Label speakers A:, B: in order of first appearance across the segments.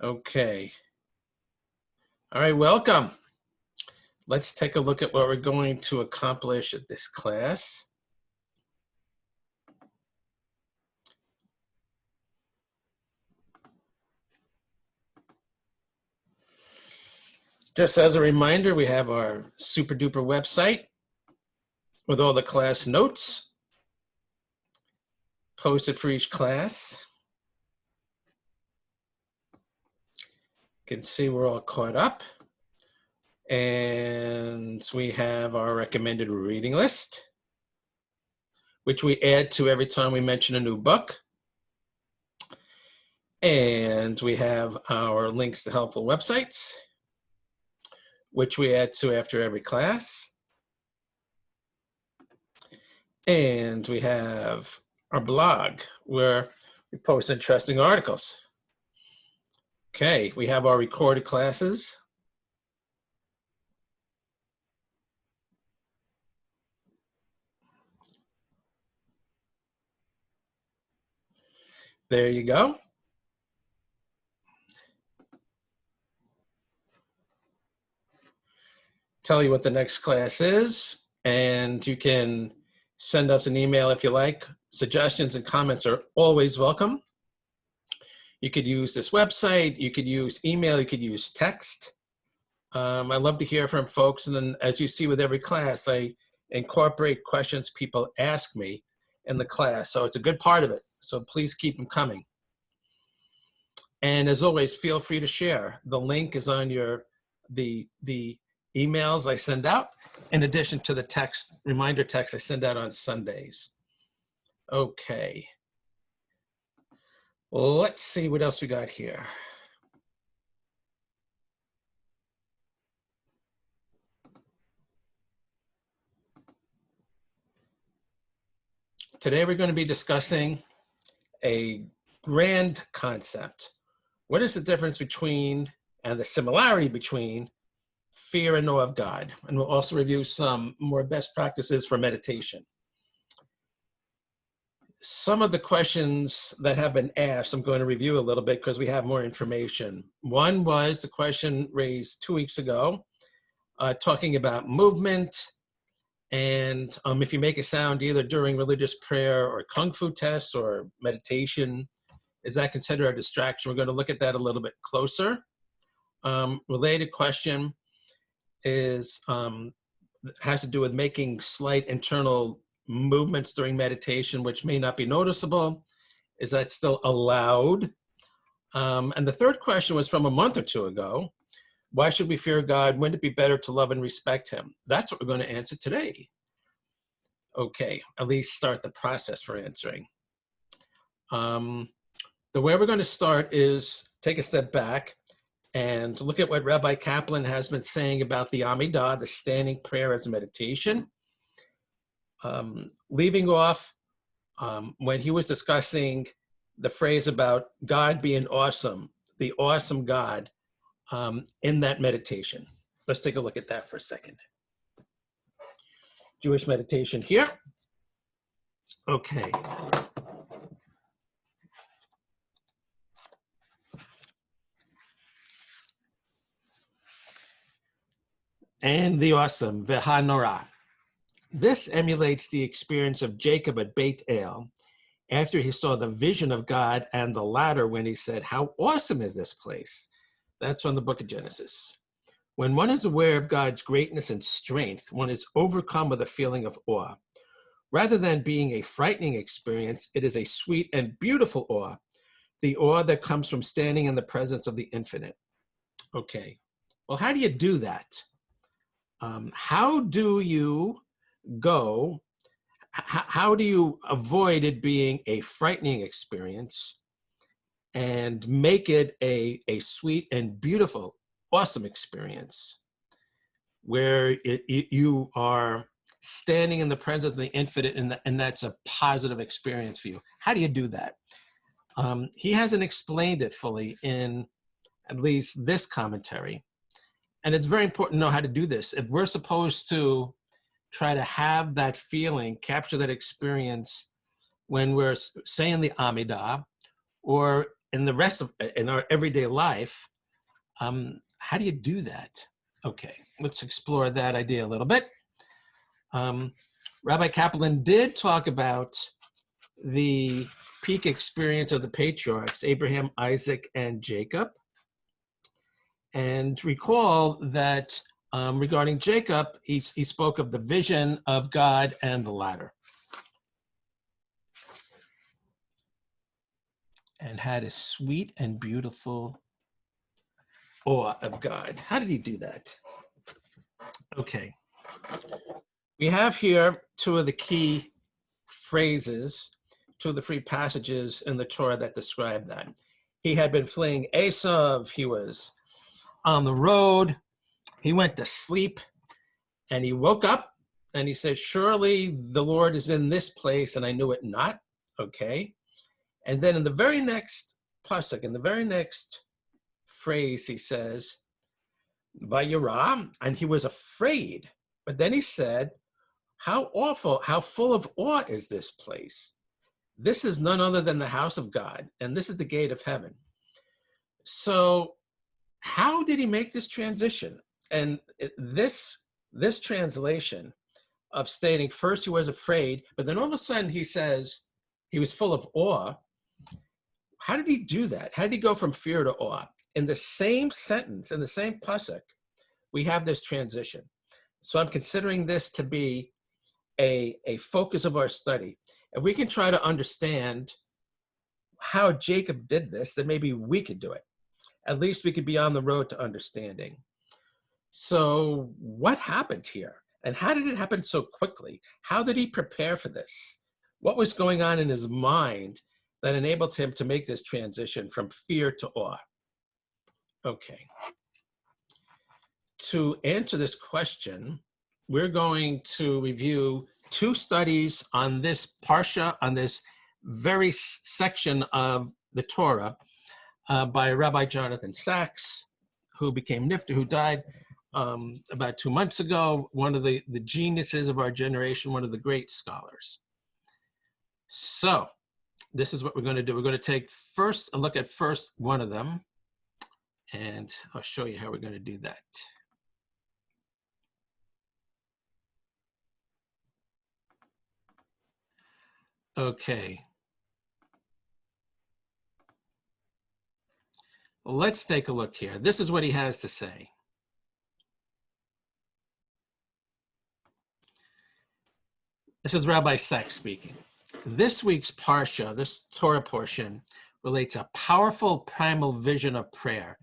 A: Okay. All right, welcome. Let's take a look at what we're going to accomplish at this class. Just as a reminder, we have our super duper website with all the class notes posted for each class. You can see we're all caught up. And we have our recommended reading list, which we add to every time we mention a new book. And we have our links to helpful websites, which we add to after every class. And we have our blog where we post interesting articles. Okay, we have our recorded classes. There you go. Tell you what the next class is, and you can send us an email if you like. Suggestions and comments are always welcome. You could use this website, you could use email, you could use text. I love to hear from folks, and then as you see with every class, I incorporate questions people ask me in the class, so it's a good part of it. So please keep them coming. And as always, feel free to share. The link is on the emails I send out, in addition to the text, reminder text I send out on Sundays. Okay. Let's see what else we got here. Today we're going to be discussing a grand concept. What is the difference between and the similarity between fear and awe of God? And we'll also review some more best practices for meditation. Some of the questions that have been asked, I'm going to review a little bit because we have more information. One was the question raised 2 weeks ago, talking about movement. And if you make a sound either during religious prayer or kung fu tests or meditation, is that considered a distraction? We're going to look at that a little bit closer. Related question is has to do with making slight internal movements during meditation, which may not be noticeable. Is that still allowed? And the third question was from a month or two ago. Why should we fear God? Wouldn't it be better to love and respect him? That's what we're going to answer today. Okay, at least start the process for answering. The way we're going to start is take a step back and look at what Rabbi Kaplan has been saying about the Amidah, the standing prayer as a meditation. Leaving off when he was discussing the phrase about God being awesome, the awesome God in that meditation. Let's take a look at that for a second. Jewish meditation here. Okay. And the awesome, V'hanora. This emulates the experience of Jacob at Beit El after he saw the vision of God and the ladder when he said, "How awesome is this place?" That's from the book of Genesis. When one is aware of God's greatness and strength, one is overcome with a feeling of awe. Rather than being a frightening experience, it is a sweet and beautiful awe, the awe that comes from standing in the presence of the infinite. Okay, well, how do you do that? How do you go, how do you avoid it being a frightening experience and make it a sweet and beautiful, awesome experience where you are standing in the presence of the infinite and that's a positive experience for you? How do you do that? He hasn't explained it fully in at least this commentary. And it's very important to know how to do this. If we're supposed to try to have that feeling, capture that experience when we're saying the Amidah, or in the rest of in our everyday life, how do you do that? Okay, let's explore that idea a little bit. Rabbi Kaplan did talk about the peak experience of the patriarchs, Abraham, Isaac, and Jacob. And recall that regarding Jacob, he spoke of the vision of God and the ladder, and had a sweet and beautiful awe of God. How did he do that? Okay. We have here two of the key phrases, two of the three passages in the Torah that describe that. He had been fleeing Esav. He was on the road. He went to sleep, and he woke up, and he said, surely the Lord is in this place, and I knew it not. Okay. And then in the very next pasuk, in the very next phrase, he says, Vayirah, and he was afraid. But then he said, how awful, how full of awe is this place? This is none other than the house of God, and this is the gate of heaven. So how did he make this transition? And this translation of stating first he was afraid, but then all of a sudden he says he was full of awe. How did he do that? How did he go from fear to awe? In the same sentence, in the same pasuk, we have this transition. So I'm considering this to be a focus of our study. If we can try to understand how Jacob did this, then maybe we could do it. At least we could be on the road to understanding. So what happened here? And how did it happen so quickly? How did he prepare for this? What was going on in his mind that enabled him to make this transition from fear to awe? Okay. To answer this question, we're going to review two studies on this parsha, on this very section of the Torah by Rabbi Jonathan Sacks, who became Nifter, who died about 2 months ago, one of the geniuses of our generation, one of the great scholars. So this is what we're going to do. We're going to take first a look at first one of them, and I'll show you how we're going to do that. Okay. Let's take a look here. This is what he has to say. This is Rabbi Sacks speaking. This week's parsha, this Torah portion, relates a powerful primal vision of prayer.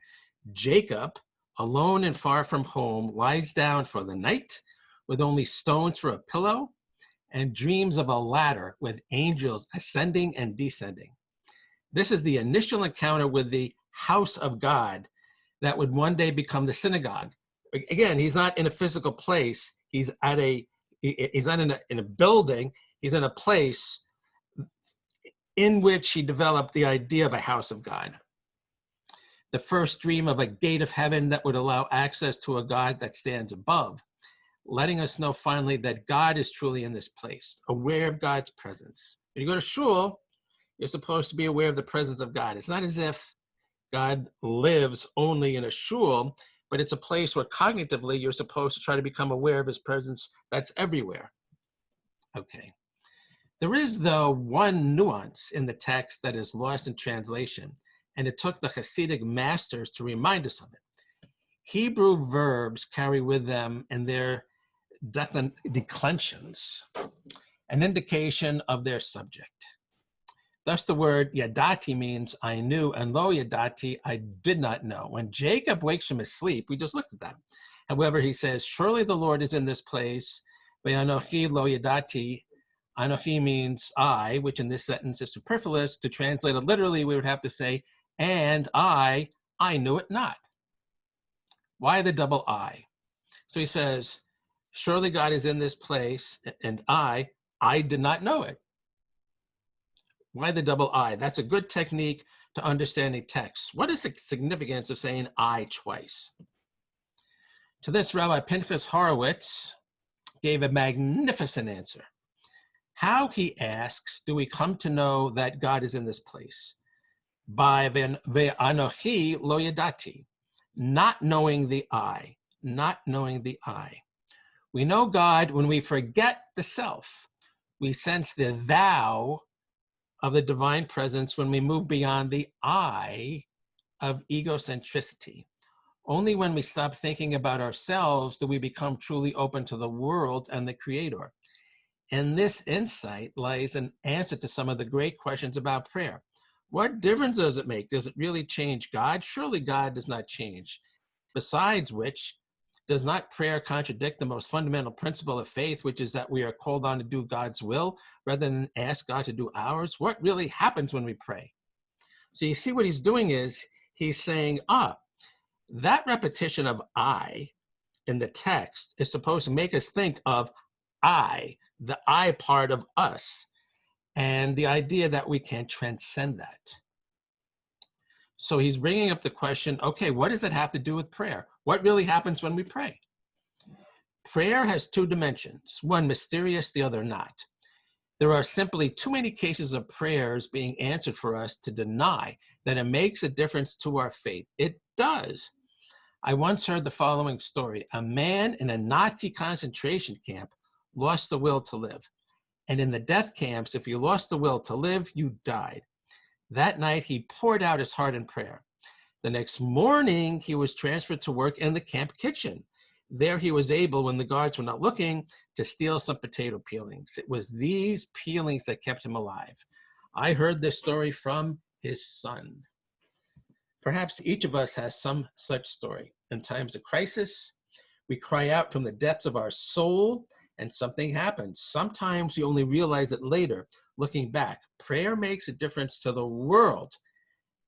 A: Jacob, alone and far from home, lies down for the night with only stones for a pillow and dreams of a ladder with angels ascending and descending. This is the initial encounter with the house of God that would one day become the synagogue. Again, he's not in a physical place. He's not in a building. He's in a place in which he developed the idea of a house of God. The first dream of a gate of heaven that would allow access to a God that stands above, letting us know finally that God is truly in this place, aware of God's presence. When you go to shul, you're supposed to be aware of the presence of God. It's not as if God lives only in a shul, but it's a place where cognitively you're supposed to try to become aware of his presence that's everywhere. Okay. There is, though, one nuance in the text that is lost in translation, and it took the Hasidic masters to remind us of it. Hebrew verbs carry with them in their declensions an indication of their subject. Thus the word yadati means I knew, and lo yadati, I did not know. When Jacob wakes from his sleep, we just looked at that. However, he says, surely the Lord is in this place. Ve'anochi lo yadati. Anochi means I, which in this sentence is superfluous. To translate it literally, we would have to say, and I knew it not. Why the double I? So he says, surely God is in this place, and I did not know it. Why the double I? That's a good technique to understanding text. What is the significance of saying I twice? To this, Rabbi Pinchas Horowitz gave a magnificent answer. How, he asks, do we come to know that God is in this place? by ve'anochi lo yadati, not knowing the I, not knowing the I. We know God when we forget the self. We sense the thou of the divine presence when we move beyond the I of egocentricity. Only when we stop thinking about ourselves do we become truly open to the world and the Creator. In this insight lies an answer to some of the great questions about prayer. What difference does it make? Does it really change God? Surely God does not change. Besides which, does not prayer contradict the most fundamental principle of faith, which is that we are called on to do God's will rather than ask God to do ours? What really happens when we pray? So you see what he's doing is he's saying, that repetition of I in the text is supposed to make us think of I, the I part of us, and the idea that we can transcend that. So he's bringing up the question, okay, what does it have to do with prayer? What really happens when we pray? Prayer has two dimensions, one mysterious, the other not. There are simply too many cases of prayers being answered for us to deny that it makes a difference to our faith. It does. I once heard the following story. A man in a Nazi concentration camp lost the will to live. And in the death camps, if you lost the will to live, you died. That night, he poured out his heart in prayer. The next morning, he was transferred to work in the camp kitchen. There he was able, when the guards were not looking, to steal some potato peelings. It was these peelings that kept him alive. I heard this story from his son. Perhaps each of us has some such story. In times of crisis, we cry out from the depths of our soul, and something happens. Sometimes you only realize it later, looking back. Prayer makes a difference to the world,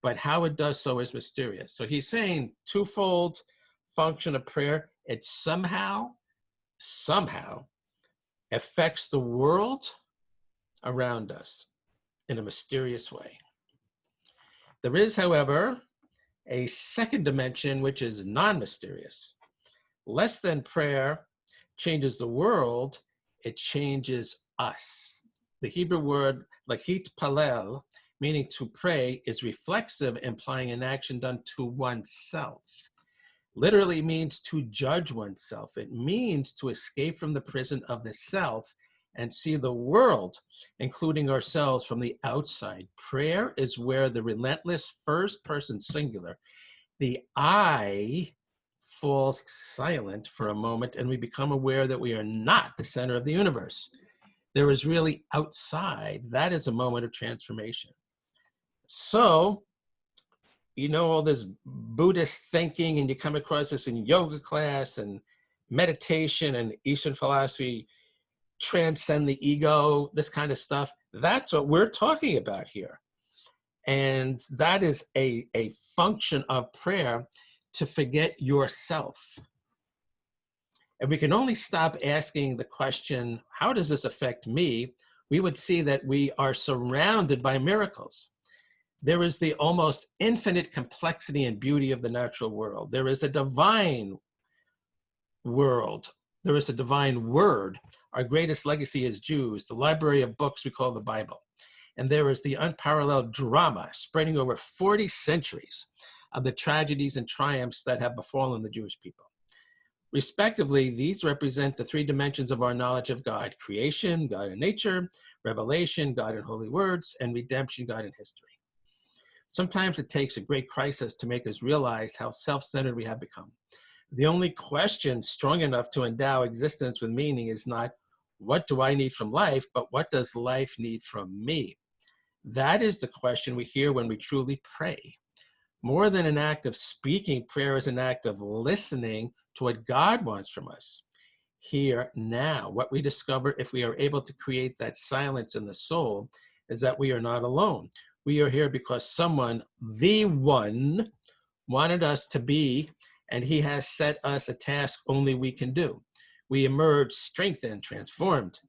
A: but how it does so is mysterious. So he's saying twofold function of prayer. It somehow affects the world around us in a mysterious way. There is, however, a second dimension which is non-mysterious. Less than prayer changes the world, it changes us. The Hebrew word lachit palel, meaning to pray, is reflexive, implying an action done to oneself. Literally means to judge oneself. It means to escape from the prison of the self and see the world, including ourselves, from the outside. Prayer is where the relentless first person singular, the I, falls silent for a moment, and we become aware that we are not the center of the universe. There is really outside. That is a moment of transformation. So, you know, all this Buddhist thinking, and you come across this in yoga class and meditation and Eastern philosophy, transcend the ego, this kind of stuff. That's what we're talking about here. And that is a function of prayer, to forget yourself. If we can only stop asking the question, how does this affect me? We would see that we are surrounded by miracles. There is the almost infinite complexity and beauty of the natural world. There is a divine world. There is a divine word. Our greatest legacy as Jews, the library of books we call the Bible. And there is the unparalleled drama spreading over 40 centuries of the tragedies and triumphs that have befallen the Jewish people. Respectively, these represent the three dimensions of our knowledge of God: creation, God in nature; revelation, God in holy words; and redemption, God in history. Sometimes it takes a great crisis to make us realize how self-centered we have become. The only question strong enough to endow existence with meaning is not, what do I need from life, but what does life need from me? That is the question we hear when we truly pray. More than an act of speaking, prayer is an act of listening to what God wants from us. Here, now, what we discover if we are able to create that silence in the soul is that we are not alone. We are here because someone, the one, wanted us to be, and he has set us a task only we can do. We emerge strengthened, transformed.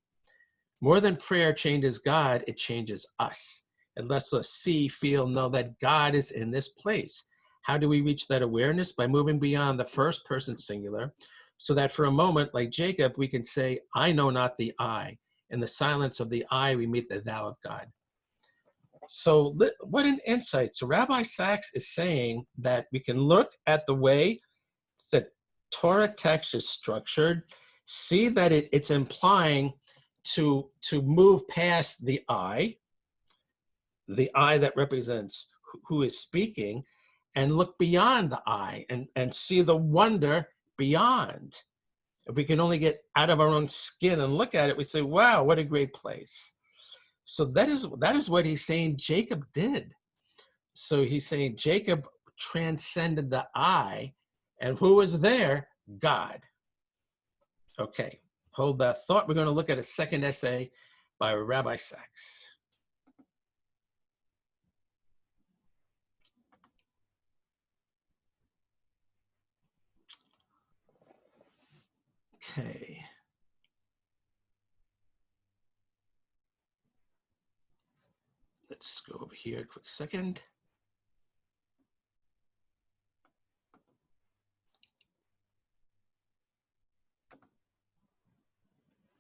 A: More than prayer changes God, it changes us. It lets us see, feel, know that God is in this place. How do we reach that awareness? By moving beyond the first person singular, so that for a moment, like Jacob, we can say, I know not the I. In the silence of the I, we meet the thou of God. So what an insight. So Rabbi Sacks is saying that we can look at the way the Torah text is structured, see that it's implying to move past the I that represents who is speaking, and look beyond the I and see the wonder beyond. If we can only get out of our own skin and look at it, we say, wow, what a great place. So that is what he's saying Jacob did. So he's saying Jacob transcended the I, and who was there? God. Okay, hold that thought. We're going to look at a second essay by Rabbi Sacks. Okay. Let's go over here a quick second.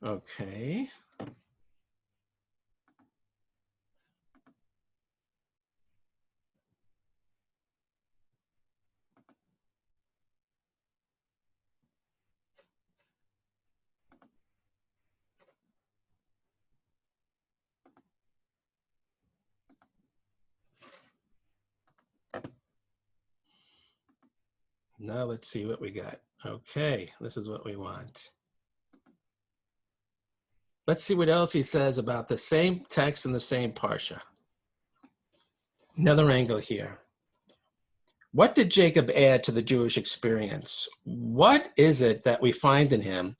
A: Okay. Now let's see what we got. Okay, this is what we want. Let's see what else he says about the same text and the same parsha. Another angle here. What did Jacob add to the Jewish experience? What is it that we find in him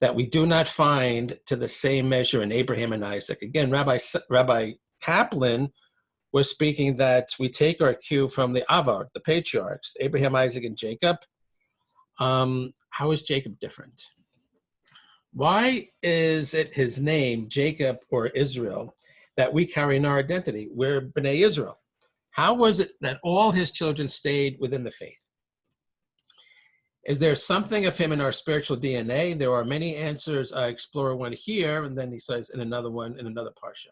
A: that we do not find to the same measure in Abraham and Isaac? Again, Rabbi Kaplan was speaking that we take our cue from the Avar, the patriarchs, Abraham, Isaac, and Jacob. How is Jacob different? Why is it his name, Jacob or Israel, that we carry in our identity? We're B'nai Israel. How was it that all his children stayed within the faith? Is there something of him in our spiritual DNA? There are many answers. I explore one here, and then he says in another one, in another parsha.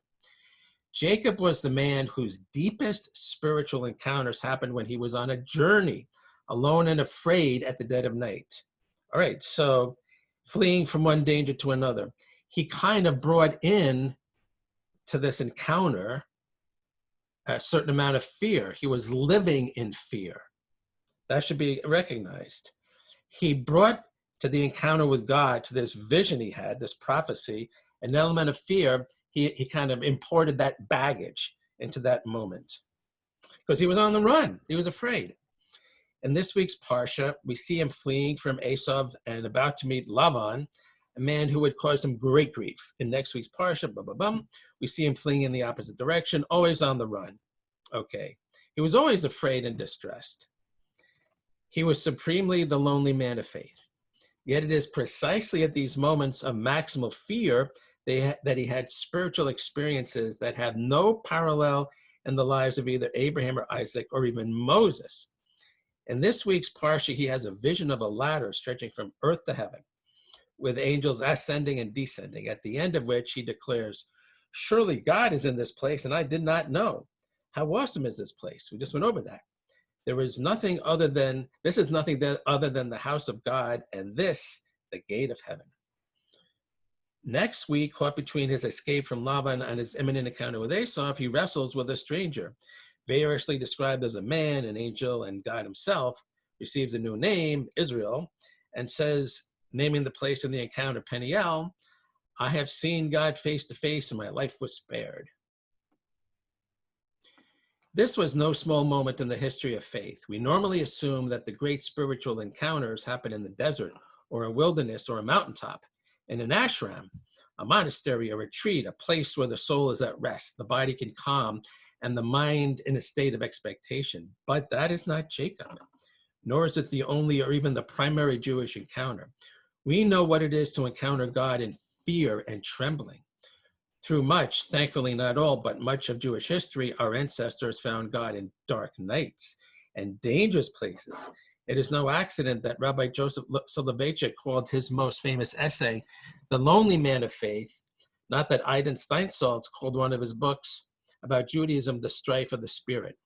A: Jacob was the man whose deepest spiritual encounters happened when he was on a journey, alone and afraid at the dead of night. All right, so fleeing from one danger to another. He kind of brought in to this encounter a certain amount of fear. He was living in fear. That should be recognized. He brought to the encounter with God, to this vision he had, this prophecy, an element of fear. He kind of imported that baggage into that moment because he was on the run. He was afraid. In this week's Parsha, we see him fleeing from Esau and about to meet Lavan, a man who would cause him great grief. In next week's Parsha, we see him fleeing in the opposite direction, always on the run. Okay. He was always afraid and distressed. He was supremely the lonely man of faith. Yet it is precisely at these moments of maximal fear that he had spiritual experiences that have no parallel in the lives of either Abraham or Isaac or even Moses. In this week's Parsha, he has a vision of a ladder stretching from earth to heaven, with angels ascending and descending, at the end of which he declares, surely God is in this place, and I did not know. How awesome is this place? We just went over that. This is nothing other than the house of God, and this, the gate of heaven. Next week, caught between his escape from Laban and his imminent encounter with Esau, he wrestles with a stranger, variously described as a man, an angel, and God himself, receives a new name, Israel, and says, naming the place in the encounter, Peniel, I have seen God face to face, and my life was spared. This was no small moment in the history of faith. We normally assume that the great spiritual encounters happen in the desert, or a wilderness, or a mountaintop, in an ashram, a monastery, a retreat, a place where the soul is at rest, the body can calm, and the mind in a state of expectation. But that is not Jacob, nor is it the only or even the primary Jewish encounter. We know what it is to encounter God in fear and trembling. Through much, thankfully not all, but much of Jewish history, our ancestors found God in dark nights and dangerous places. It is no accident that Rabbi Joseph Soloveitchik called his most famous essay, The Lonely Man of Faith, not that Iden Steinsaltz called one of his books, about Judaism, the strife of the spirit.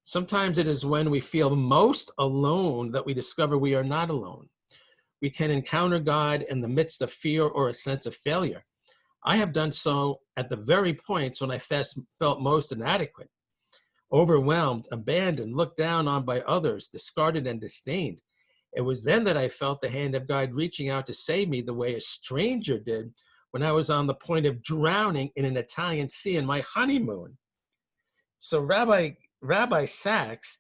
A: Sometimes it is when we feel most alone that we discover we are not alone. We can encounter God in the midst of fear or a sense of failure. I have done so at the very points when I felt most inadequate, overwhelmed, abandoned, looked down on by others, discarded and disdained. It was then that I felt the hand of God reaching out to save me the way a stranger did when I was on the point of drowning in an Italian sea in my honeymoon. So Rabbi Sacks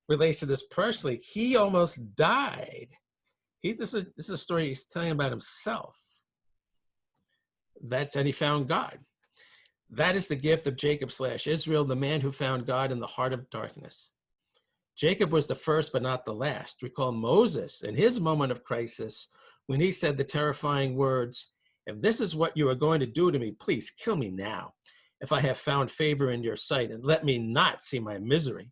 A: relates to this personally. He almost died. This is a story he's telling about himself. And he found God. That is the gift of Jacob/Israel, the man who found God in the heart of darkness. Jacob was the first, but not the last. Recall Moses in his moment of crisis when he said the terrifying words, "If this is what you are going to do to me, please kill me now, if I have found favor in your sight, and let me not see my misery."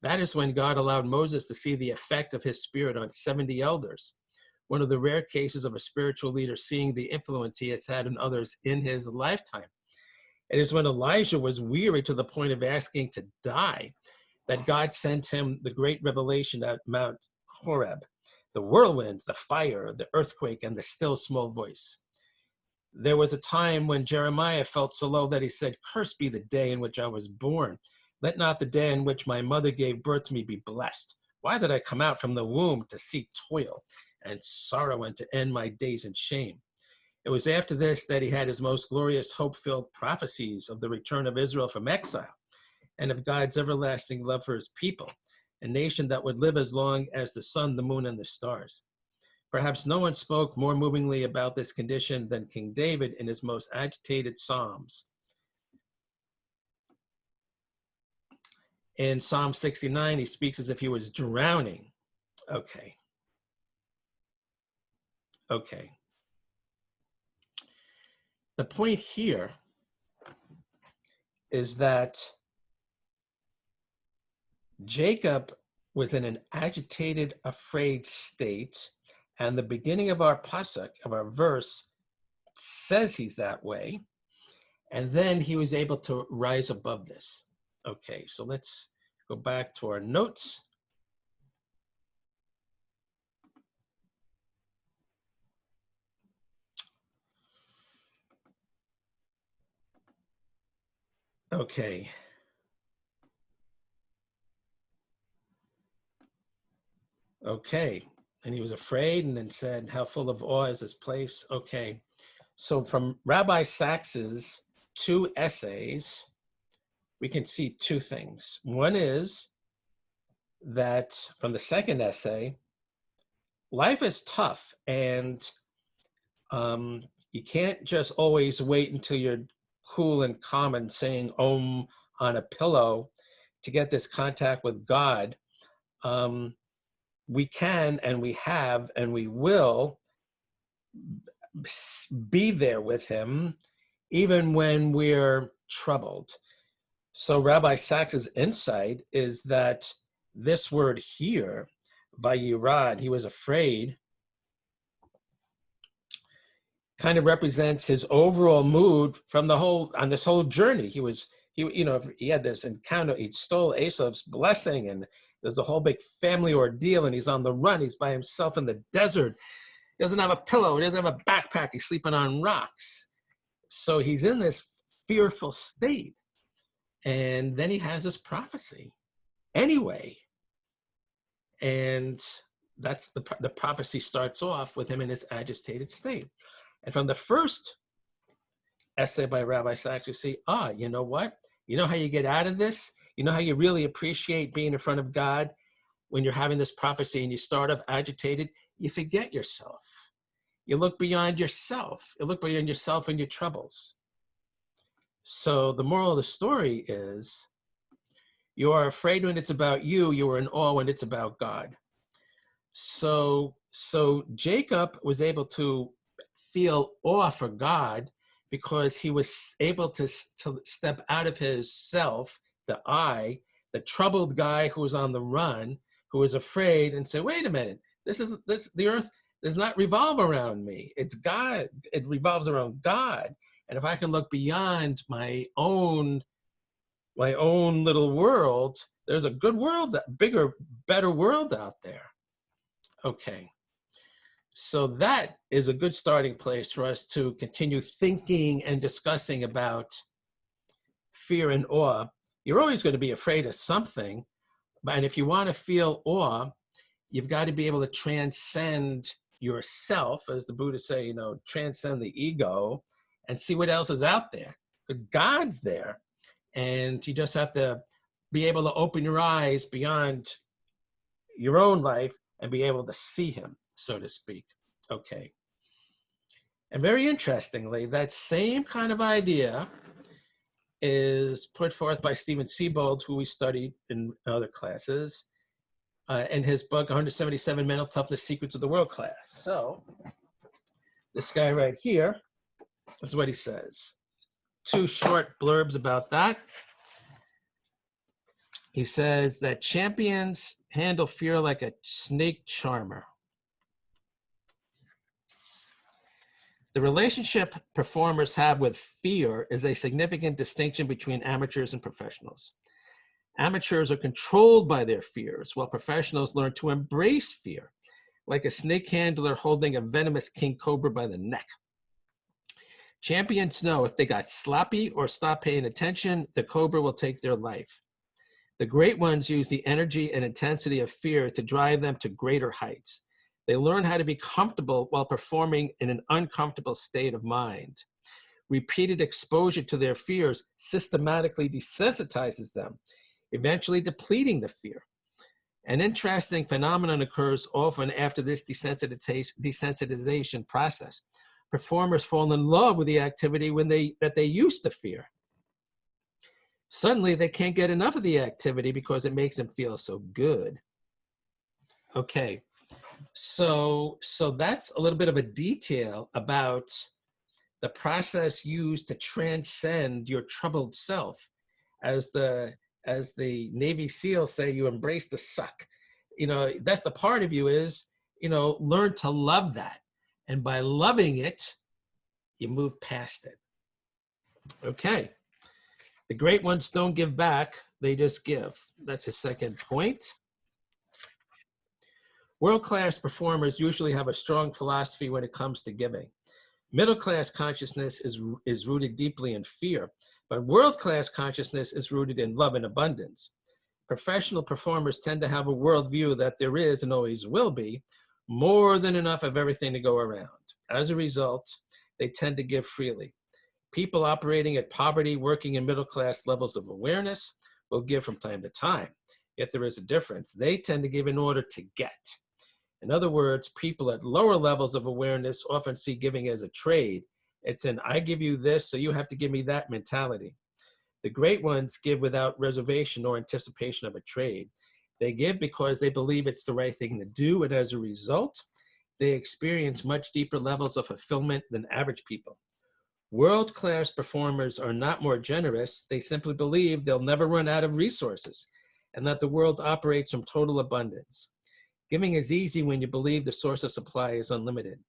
A: That is when God allowed Moses to see the effect of his spirit on 70 elders, one of the rare cases of a spiritual leader seeing the influence he has had on others in his lifetime. It is when Elijah was weary to the point of asking to die that God sent him the great revelation at Mount Horeb, the whirlwind, the fire, the earthquake, and the still small voice. There was a time when Jeremiah felt so low that he said, "Cursed be the day in which I was born. Let not the day in which my mother gave birth to me be blessed. Why did I come out from the womb to seek toil and sorrow and to end my days in shame?" It was after this that he had his most glorious hope-filled prophecies of the return of Israel from exile and of God's everlasting love for his people, a nation that would live as long as the sun, the moon, and the stars. Perhaps no one spoke more movingly about this condition than King David in his most agitated Psalms. In Psalm 69, he speaks as if he was drowning. Okay. The point here is that Jacob was in an agitated, afraid state, and the beginning of our pasuk, of our verse, says he's that way, and then he was able to rise above this. Okay, so let's go back to our notes. Okay. And he was afraid and then said, "How full of awe is this place?" Okay. So from Rabbi Sacks's 2 essays, we can see 2 things. One is that from the second essay, life is tough, and you can't just always wait until you're cool and calm and saying Om on a pillow to get this contact with God. We can, and we have, and we will be there with him even when we're troubled. So Rabbi Sacks's insight is that this word here, vayirad, he was afraid, kind of represents his overall mood from on this whole journey. He had this encounter, he stole Esau's blessing, and there's a whole big family ordeal, and he's on the run, he's by himself in the desert. He doesn't have a pillow, he doesn't have a backpack, he's sleeping on rocks. So he's in this fearful state. And then he has this prophecy anyway. And that's the prophecy starts off with him in this agitated state. And from the first essay by Rabbi Sacks, you see, you know what? You know how you get out of this? You know how you really appreciate being in front of God when you're having this prophecy and you start off agitated? You forget yourself. You look beyond yourself. You look beyond yourself and your troubles. So the moral of the story is, you are afraid when it's about you. You are in awe when it's about God. So Jacob was able to feel awe for God because he was able to step out of his self, the I, the troubled guy who was on the run, who was afraid, and say, "Wait a minute, the earth does not revolve around me. It's God. It revolves around God. And if I can look beyond my own my own little world. There's a good world, bigger, better world out there. Okay. So that is a good starting place for us to continue thinking and discussing about fear and awe. You're always going to be afraid of something, and if you want to feel awe, you've got to be able to transcend yourself, as the Buddha say, you know, transcend the ego and see what else is out there. But God's there, and you just have to be able to open your eyes beyond your own life and be able to see him, so to speak. Okay. And very interestingly, that same kind of idea is put forth by Stephen Siebold, who we studied in other classes, in his book, 177 Mental Toughness Secrets of the World Class. So this guy right here is what he says. 2 short blurbs about that. He says that champions handle fear like a snake charmer. The relationship performers have with fear is a significant distinction between amateurs and professionals. Amateurs are controlled by their fears, while professionals learn to embrace fear, like a snake handler holding a venomous king cobra by the neck. Champions know if they got sloppy or stopped paying attention, the cobra will take their life. The great ones use the energy and intensity of fear to drive them to greater heights. They learn how to be comfortable while performing in an uncomfortable state of mind. Repeated exposure to their fears systematically desensitizes them, eventually depleting the fear. An interesting phenomenon occurs often after this desensitization process. Performers fall in love with the activity that they used to fear. Suddenly, they can't get enough of the activity because it makes them feel so good. Okay, so that's a little bit of a detail about the process used to transcend your troubled self. As the Navy SEALs say, you embrace the suck. You know, that's the part of you is, you know, learn to love that. And by loving it, you move past it. Okay. The great ones don't give back, they just give. That's his second point. World-class performers usually have a strong philosophy when it comes to giving. Middle-class consciousness is rooted deeply in fear, but world-class consciousness is rooted in love and abundance. Professional performers tend to have a worldview that there is and always will be more than enough of everything to go around. As a result, they tend to give freely. People operating at poverty, working in middle-class levels of awareness will give from time to time. Yet there is a difference. They tend to give in order to get. In other words, people at lower levels of awareness often see giving as a trade. It's an I give you this, so you have to give me that mentality. The great ones give without reservation or anticipation of a trade. They give because they believe it's the right thing to do, and as a result, they experience much deeper levels of fulfillment than average people. World-class performers are not more generous. They simply believe they'll never run out of resources and that the world operates from total abundance. Giving is easy when you believe the source of supply is unlimited.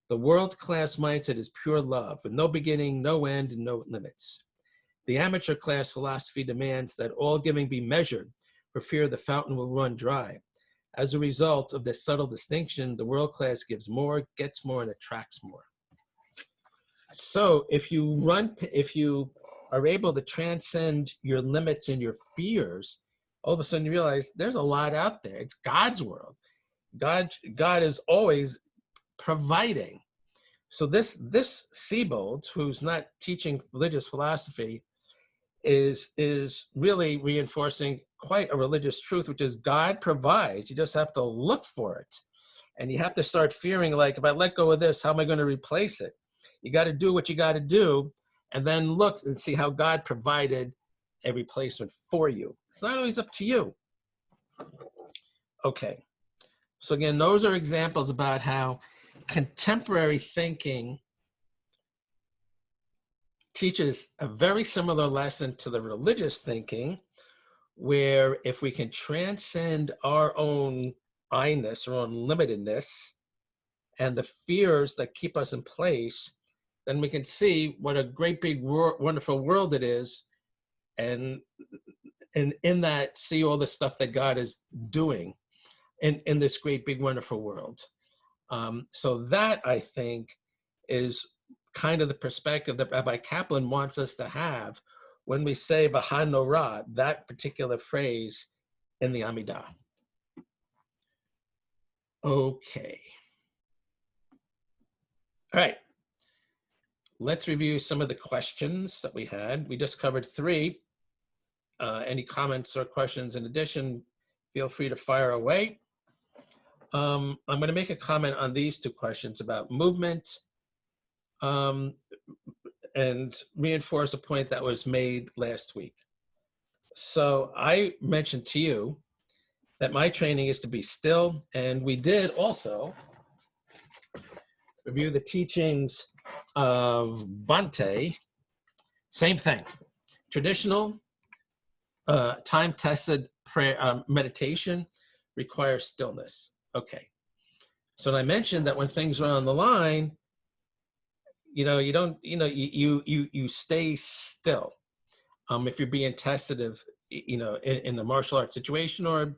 A: The world-class mindset is pure love, with no beginning, no end, and no limits. The amateur class philosophy demands that all giving be measured for fear the fountain will run dry. As a result of this subtle distinction, the world class gives more, gets more, and attracts more. So if you are able to transcend your limits and your fears, all of a sudden you realize there's a lot out there. It's God's world. God is always providing. So this Siebold, who's not teaching religious philosophy, is really reinforcing quite a religious truth, which is God provides. You just have to look for it. And you have to start fearing, like, if I let go of this, how am I going to replace it? You got to do what you got to do, and then look and see how God provided a replacement for you. It's not always up to you. Okay. So again, those are examples about how contemporary thinking teaches a very similar lesson to the religious thinking, where if we can transcend our own I-ness, our own limitedness, and the fears that keep us in place, then we can see what a great big wonderful world it is, and in that see all the stuff that God is doing in this great, big, wonderful world. So that, I think, is kind of the perspective that Rabbi Kaplan wants us to have when we say V'hanorah, that particular phrase in the Amidah. Okay. All right. Let's review some of the questions that we had. We just covered 3. Any comments or questions in addition, feel free to fire away. I'm going to make a comment on these 2 questions about movement and reinforce a point that was made last week. So I mentioned to you that my training is to be still, and we did also review the teachings of Bante. Same thing. Traditional, time-tested prayer, meditation requires stillness. Okay. So I mentioned that when things are on the line, you know, you don't, you know, you stay still. If you're being tested, in a martial arts situation, or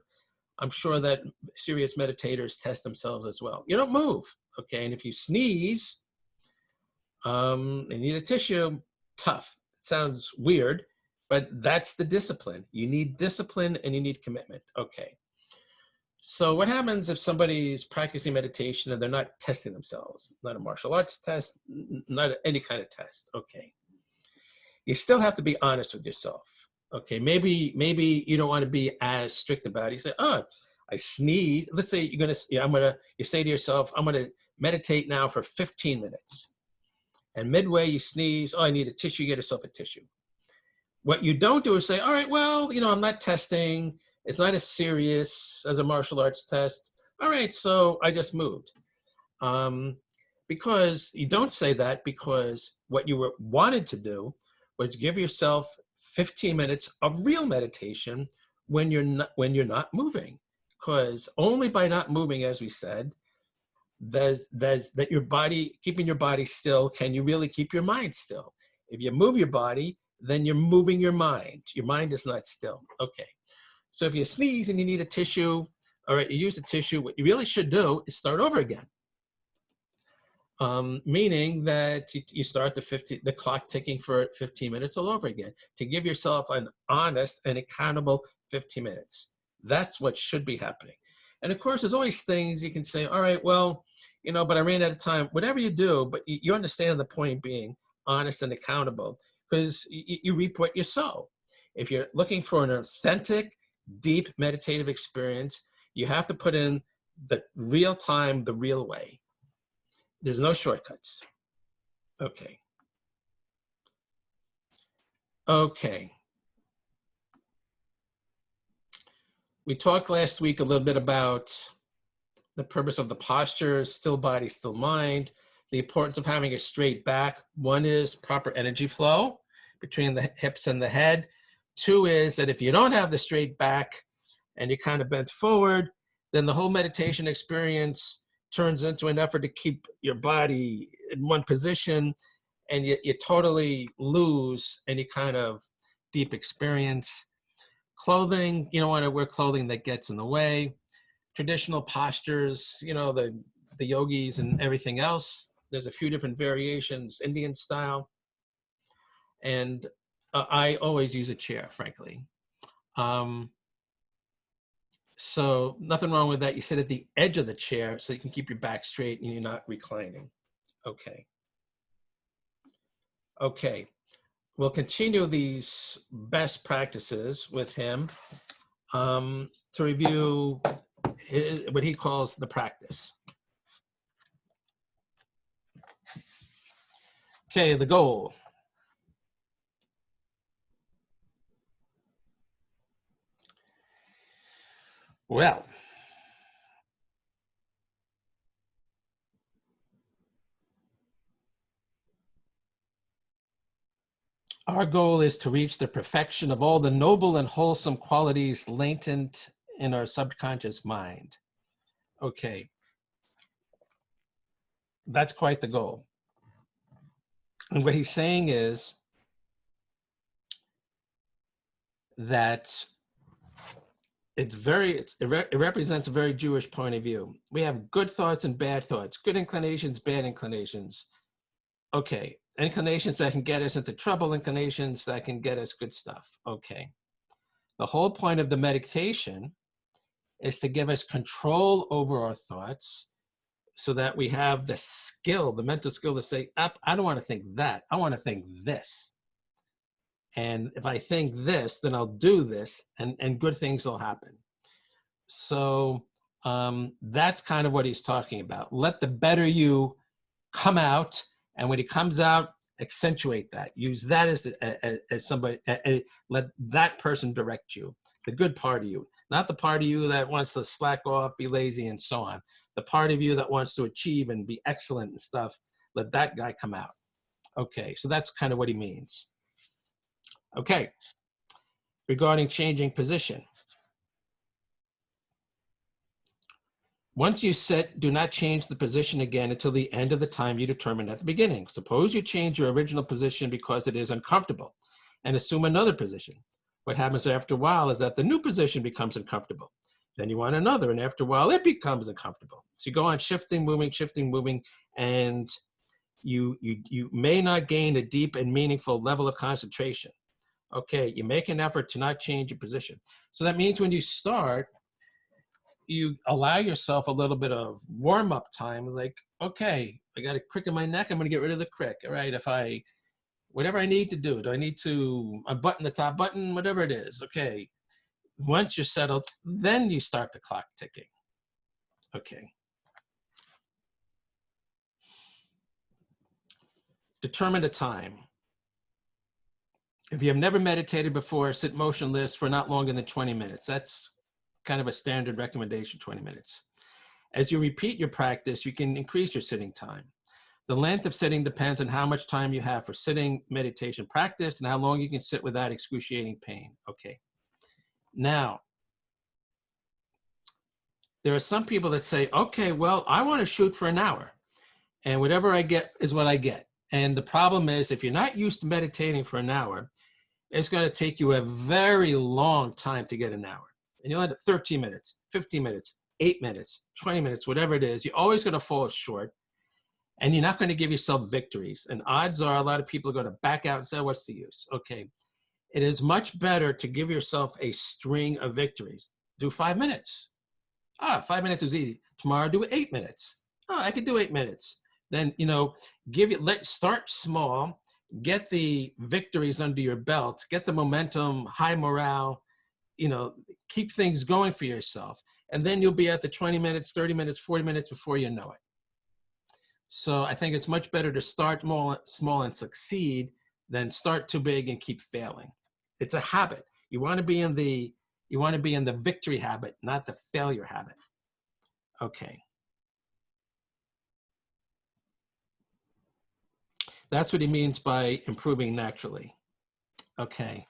A: I'm sure that serious meditators test themselves as well. You don't move, okay? And if you sneeze, and need a tissue, tough. It sounds weird, but that's the discipline. You need discipline and you need commitment, okay? So what happens if somebody's practicing meditation and they're not testing themselves? Not a martial arts test, not any kind of test, okay? You still have to be honest with yourself, okay? Maybe you don't want to be as strict about it. You say, oh, I sneeze. Let's say you say to yourself, I'm gonna meditate now for 15 minutes. And midway you sneeze, oh, I need a tissue, get yourself a tissue. What you don't do is say, all right, well, I'm not testing. It's not as serious as a martial arts test. All right, so I just moved. Because you don't say that, because what you wanted to do was give yourself 15 minutes of real meditation when you're not moving. Because only by not moving, as we said, that your body, keeping your body still, can you really keep your mind still? If you move your body, then you're moving your mind. Your mind is not still. Okay. So if you sneeze and you need a tissue, all right, you use a tissue, what you really should do is start over again. Meaning that you start the clock ticking for 15 minutes all over again, to give yourself an honest and accountable 15 minutes. That's what should be happening. And of course, there's always things you can say, all right, well, but I ran out of time. Whatever you do, but you understand the point being honest and accountable, because you reap what you sow. If you're looking for an authentic, deep meditative experience, you have to put in the real time, the real way. There's no shortcuts. Okay. Okay. We talked last week a little bit about the purpose of the posture, still body, still mind, the importance of having a straight back. 1 is proper energy flow between the hips and the head. 2 is that if you don't have the straight back and you kind of bent forward, then the whole meditation experience turns into an effort to keep your body in one position, and you totally lose any kind of deep experience. Clothing, you don't want to wear clothing that gets in the way. Traditional postures, the yogis and everything else. There's a few different variations, Indian style. And I always use a chair, frankly. So nothing wrong with that. You sit at the edge of the chair so you can keep your back straight and you're not reclining. Okay. Okay. We'll continue these best practices with him to review what he calls the practice. Okay, the goal. Well, our goal is to reach the perfection of all the noble and wholesome qualities latent in our subconscious mind. Okay. That's quite the goal. And what he's saying is that it represents a very Jewish point of view. We have good thoughts and bad thoughts, good inclinations, bad inclinations. Okay, inclinations that can get us into trouble, inclinations that can get us good stuff. Okay. The whole point of the meditation is to give us control over our thoughts so that we have the skill, the mental skill to say, I don't want to think that. I want to think this. And if I think this, then I'll do this, and good things will happen. So that's kind of what he's talking about. Let the better you come out, and when it comes out, accentuate that. Use that as somebody, let that person direct you, the good part of you, not the part of you that wants to slack off, be lazy, and so on. The part of you that wants to achieve and be excellent and stuff, let that guy come out. Okay, so that's kind of what he means. Okay, regarding changing position. Once you sit, do not change the position again until the end of the time you determined at the beginning. Suppose you change your original position because it is uncomfortable and assume another position. What happens after a while is that the new position becomes uncomfortable. Then you want another, and after a while it becomes uncomfortable. So you go on shifting, moving, and you may not gain a deep and meaningful level of concentration. Okay, you make an effort to not change your position. So that means when you start, you allow yourself a little bit of warm-up time, like, okay, I got a crick in my neck, I'm going to get rid of the crick. All right, whatever I need to do I need to unbutton the top button, whatever it is. Okay, once you're settled, then you start the clock ticking. Okay. Determine a time. If you have never meditated before, sit motionless for not longer than 20 minutes. That's kind of a standard recommendation, 20 minutes. As you repeat your practice, you can increase your sitting time. The length of sitting depends on how much time you have for sitting meditation practice and how long you can sit without excruciating pain. Okay. Now, there are some people that say, okay, well, I want to shoot for an hour, and whatever I get is what I get. And the problem is, if you're not used to meditating for an hour, it's going to take you a very long time to get an hour. And you'll end up 13 minutes, 15 minutes, 8 minutes, 20 minutes, whatever it is. You're always going to fall short, and you're not going to give yourself victories. And odds are a lot of people are going to back out and say, what's the use? Okay. It is much better to give yourself a string of victories. Do 5 minutes. 5 minutes is easy. Tomorrow, do 8 minutes. I could do 8 minutes. Then, start small, get the victories under your belt, get the momentum, high morale, keep things going for yourself. And then you'll be at the 20 minutes, 30 minutes, 40 minutes before you know it. So I think it's much better to start small and succeed than start too big and keep failing. It's a habit. You want to be in the victory habit, not the failure habit. Okay. That's what he means by improving naturally. Okay.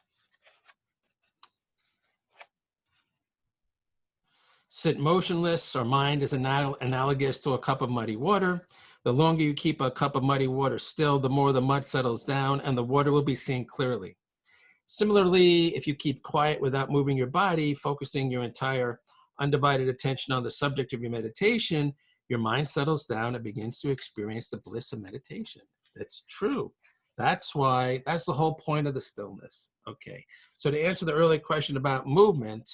A: Sit motionless. Our mind is analogous to a cup of muddy water. The longer you keep a cup of muddy water still, the more the mud settles down and the water will be seen clearly. Similarly, if you keep quiet without moving your body, focusing your entire undivided attention on the subject of your meditation, your mind settles down and begins to experience the bliss of meditation. That's true. That's the whole point of the stillness. Okay. So to answer the earlier question about movement,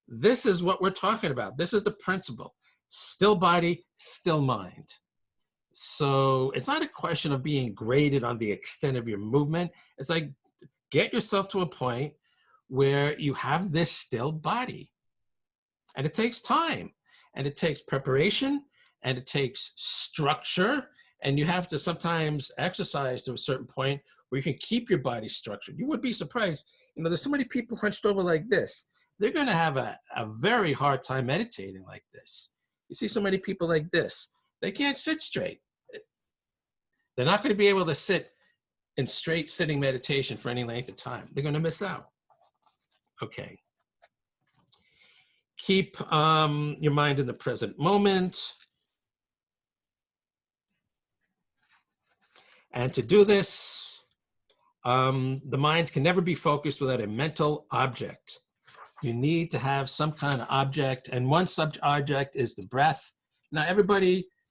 A: this is what we're talking about. This is the principle. Still body, still mind. So it's not a question of being graded on the extent of your movement. It's like, get yourself to a point where you have this still body. And it takes time, and it takes preparation, and it takes structure, and you have to sometimes exercise to a certain point where you can keep your body structured. You would be surprised. There's so many people hunched over like this. They're going to have a very hard time meditating like this. You see so many people like this. They can't sit straight. They're not going to be able to sit in straight sitting meditation for any length of time. They're going to miss out. Okay. Keep your mind in the present moment. And to do this, The mind can never be focused without a mental object. You need to have some kind of object, and one such object is the breath. Now,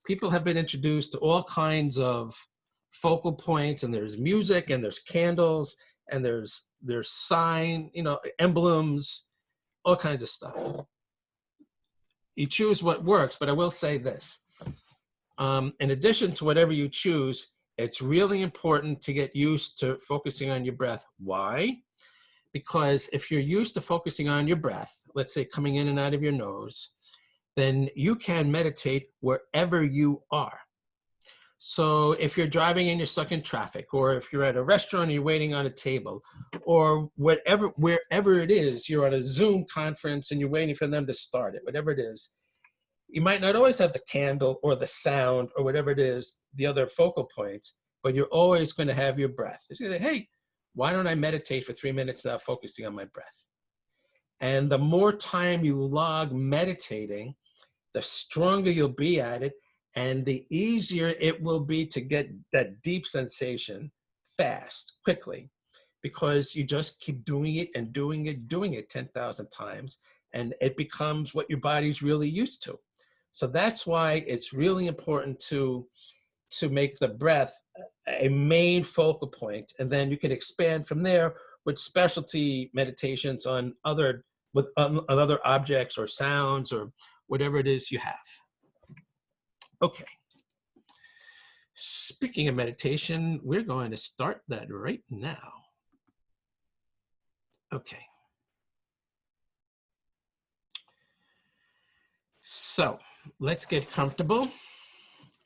A: people have been introduced to all kinds of focal points, and there's music, and there's candles, and there's sign, emblems, all kinds of stuff. You choose what works, but I will say this. In addition to whatever you choose, it's really important to get used to focusing on your breath. Why? Because if you're used to focusing on your breath, let's say coming in and out of your nose, then you can meditate wherever you are. So if you're driving and you're stuck in traffic, or if you're at a restaurant and you're waiting on a table, or wherever it is, you're on a Zoom conference and you're waiting for them to start it, whatever it is, you might not always have the candle or the sound or whatever it is, the other focal points, but you're always going to have your breath. It's going to say, hey, why don't I meditate for 3 minutes now, focusing on my breath? And the more time you log meditating, the stronger you'll be at it, and the easier it will be to get that deep sensation fast, quickly, because you just keep doing it and doing it 10,000 times, and it becomes what your body's really used to. So that's why it's really important to make the breath a main focal point, and then you can expand from there with specialty meditations on other objects or sounds or whatever it is you have. Okay. Speaking of meditation, we're going to start that right now. Okay. So let's get comfortable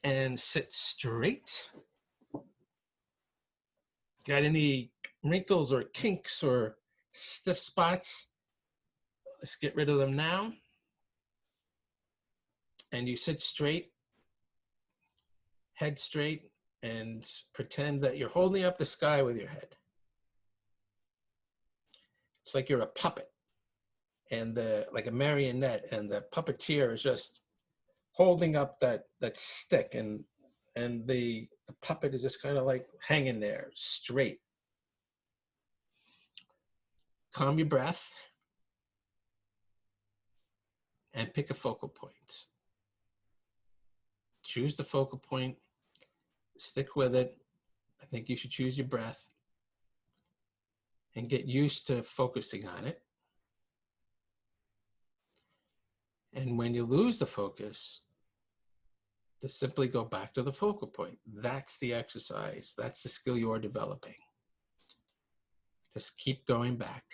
A: and sit straight. Got any wrinkles or kinks or stiff spots? Let's get rid of them now. And you sit straight, head straight, and pretend that you're holding up the sky with your head. It's like you're a puppet, and like a marionette, and the puppeteer is just holding up that stick, and the puppet is just kind of like hanging there straight. Calm your breath and pick a focal point. Choose the focal point, stick with it. I think you should choose your breath and get used to focusing on it. And when you lose the focus, to simply go back to the focal point. That's the exercise. That's the skill you are developing. Just keep going back.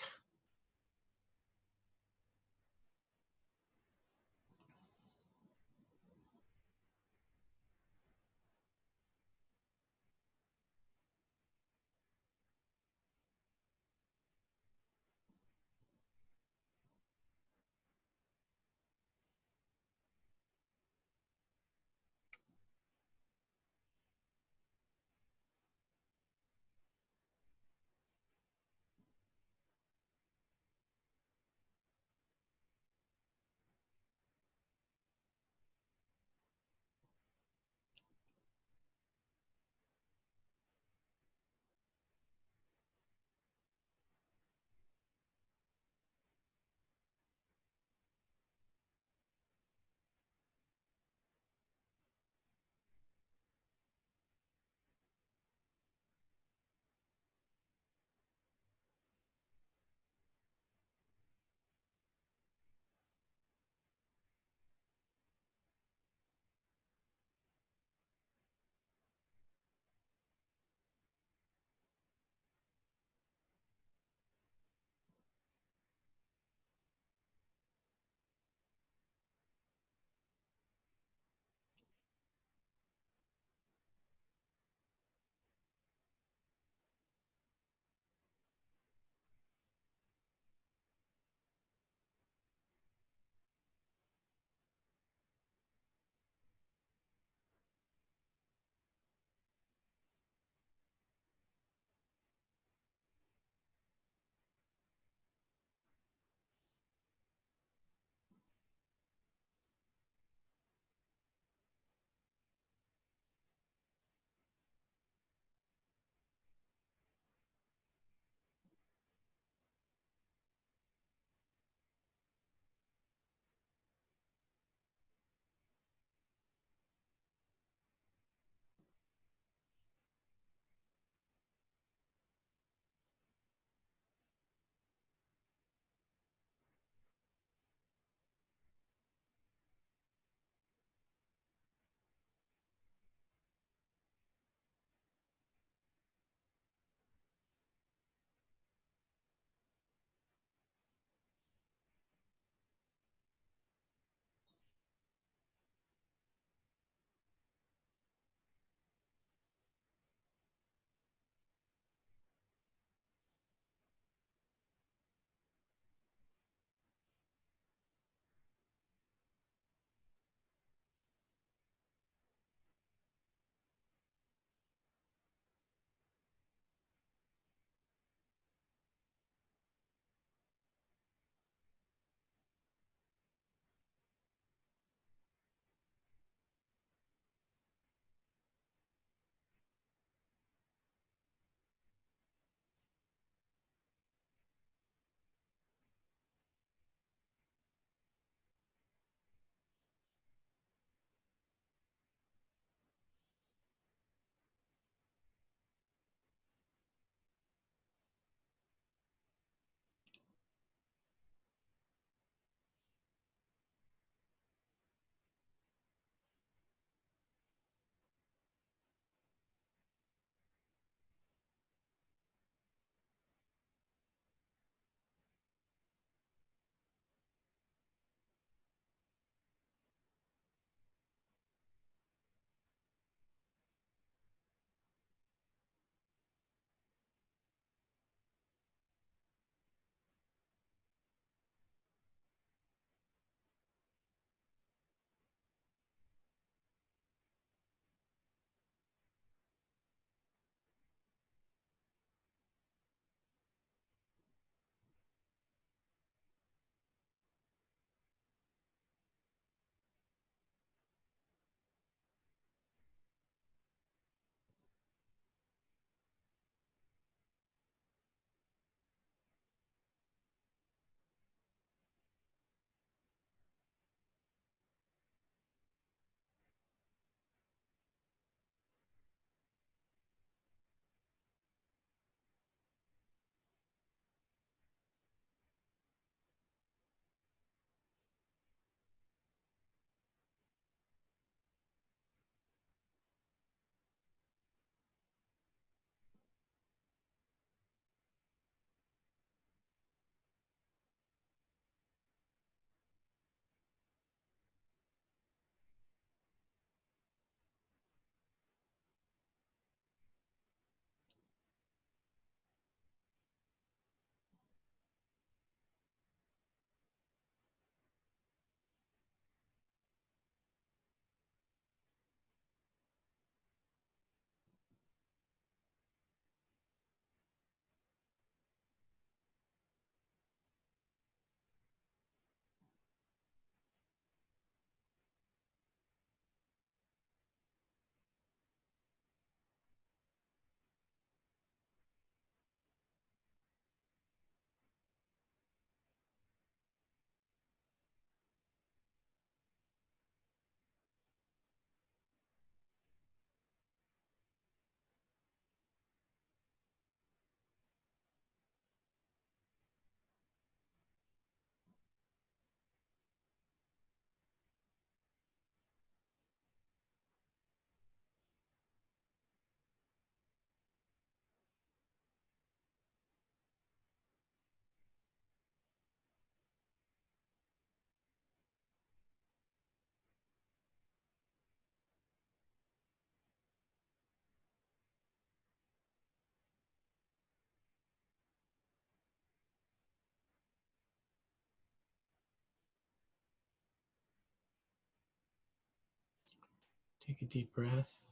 A: Take a deep breath.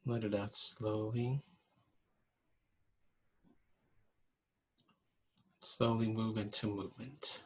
A: Let it out slowly. Slowly move into movement.